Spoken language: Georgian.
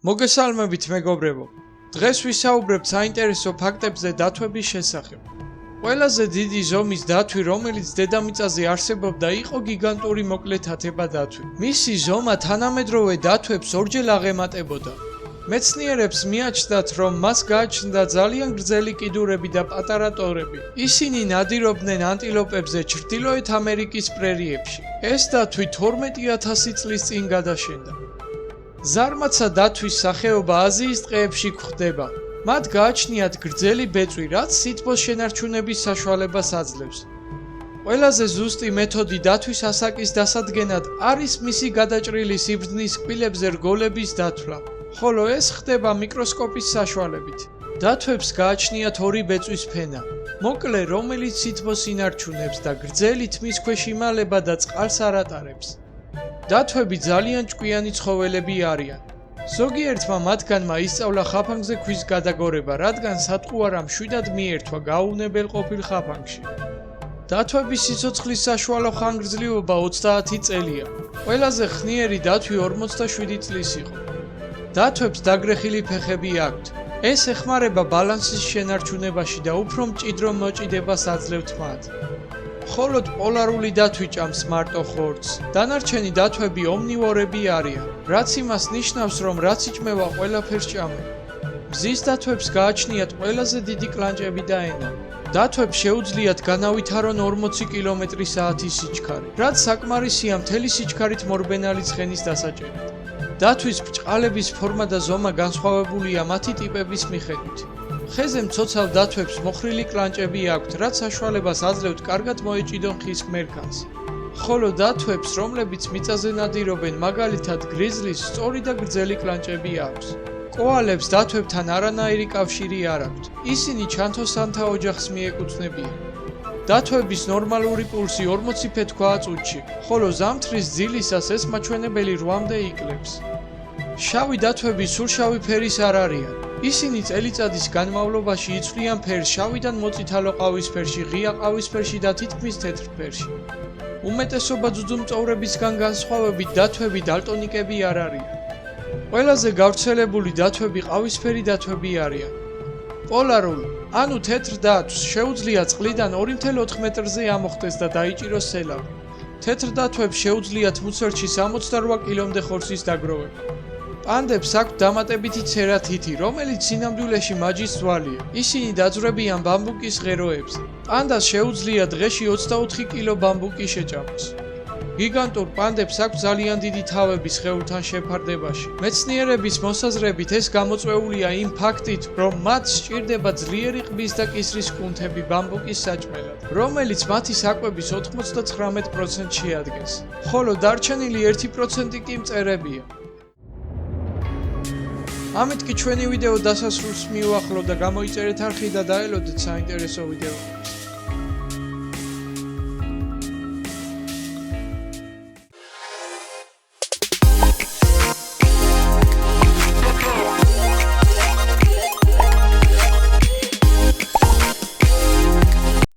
მოგესალმებით მეგობრებო. დღეს ვისაუბრებთ საინტერესო ფაქტებზე დათვების შესახებ. ყველაზე დიდი ზომის დათვი, რომელიც დედამიწაზე არსებობდა, იყო გიგანტური მოკლეთათება დათვი. მისი ზომა თანამედროვე დათვებს ორჯერ აღემატებოდა. მეცნიერებს მიაჩნდათ, რომ მას გააჩნდა ძალიან გრძელი კიდურები და პატარა ტორები. ისინი ნადირობდნენ ანტილოპებზე ჩრდილოეთ ამერიკის პრერიებში. ეს დათვი 12,000 წლის წინ გადაშენდა. ზარმაცა დათვის სახეობა აზიის ტყეებში გვხვდება. მათ გააჩნიათ გრძელი ბეწვი, რაც სითბოს შენარჩუნების საშუალებას აძლევს. ყველაზე ზუსტი მეთოდი დათვის ასაკის დასადგენად არის მისი გადაჭრილი სიბრძნის კბილებზე რგოლების დათვლა, ხოლო ეს ხდება მიკროსკოპის საშუალებით. დათვებს გააჩნიათ ორი ბეწვის ფენა, მოკლე, რომელიც სითბოს ინარჩუნებს და გრძელი თმის ქვეშ იმალება და წყალს არ ატარებს. დათვები ძალიან ჭკვიანი ცხოველები არიან. ზოგიერთმა მათგანმა ისწავლა ხაფანგზე ქვის გადაგორება, რადგან სატყუარა მშვიდად მიერთვა გაუვნებელ ყოფილ ხაფანგში. დათვების სიცოცხლის საშუალო ხანგრძლივობა 30 წელია. ყველაზე ხნიერი დათვი 47 წლის იყო. დათვებს დაგრეხილი ფეხები აქვთ. ეს ეხმარება ბალანსის შენარჩუნებაში და უფრო მჭიდრო მოჭიდებას აძლევთ მათ. მხოლოდ პოლარული დათვი ჭამს მარტო ხორცს. დანარჩენი დათვები ომნივორები არიან, რაც იმას ნიშნავს, რომ რაც იჭმევა ყველაფერს ჭამენ. მზის დათვებს გააჩნიათ ყველაზე დიდი კლანჭები და ენა. დათვებს შეუძლიათ განავითარონ 40 კმ/სთ სიჩქარე, რაც საკმარისია მთელი სიჩქარით მორბენალი ცხენის დასაჭერად. დათვის ბრჭყალების ფორმა და ზომა განსხვავებულია მათი ტიპების მიხედვით. ხეზე მცოცავ დათვებს მოხრილი კლანჭები აქვთ, რაც საშუალებას აძლევთ კარგად მოეჭიდონ ხის მერქანს. ხოლო დათვებს, რომლებიც მიწაზე ნადირობენ, მაგალითად გრიზლის, სწორი და გრძელი კლანჭები აქვს. კოალებს დათვებთან არანაირი კავშირი არ აქვთ. ისინი ჩანთოსანთა ოჯახს მიეკუთვნებიან. დათვების ნორმალური პულსი 40 ფეთქვაა წუთში, ხოლო ზამთრის ძილისას ეს მაჩვენებელი 8-მდე იკლებს. შავი დათვები სულშავი ფერის არ არიან. ისინი წელიწადის განმავლობაში იცვლიან ფერს შავიდან მოწითალო ყავისფერში, ღია ყავისფერში და თითქმის თეთრ ფერში. უმეტესობა ძუძუმწოვრებისგან განსხვავებით დათვები დალტონიკები არ არიან. ყველაზე გავრცელებული დათვები ყავისფერი დათვები არიან. პოლარული, ანუ თეთრ დათვს შეუძლია წყლიდან 2,4 მეტრზე ამოხტეს და დაიჭიროს სელავი. თეთრ დათვებს შეუძლიათ მუცელში 68 კმ/მ ხორცის დაგროვება. პანდებს აქვთ დამატებითი ცერა თითი, რომელიც სინამდვილეში მაჯის ძვალია. ისინი დაძვრებიან ბამბუკის ღეროებზე. პანდას შეუძლია დღეში 24 კილო ბამბუკი შეჭამოს. გიგანტურ პანდებს აქვთ ძალიან დიდი თავები სხეულთან შეფარდებაში. მეცნიერების მოსაზრებით ეს გამოწვეულია იმ ფაქტით, რომ მათ სჭირდება ძლიერი ყბის და კისრის კუნთები ბამბუკის საჭმელად, რომელიც მათი საკვების 99% შეადგენს, ხოლო დარჩენილი 1% კი მწერებია. ამით კი ჩვენი ვიდეო დასასრულს მივუახლოვ და გამოიწერეთ არხი და დაელოდეთ საინტერესო ვიდეოებს.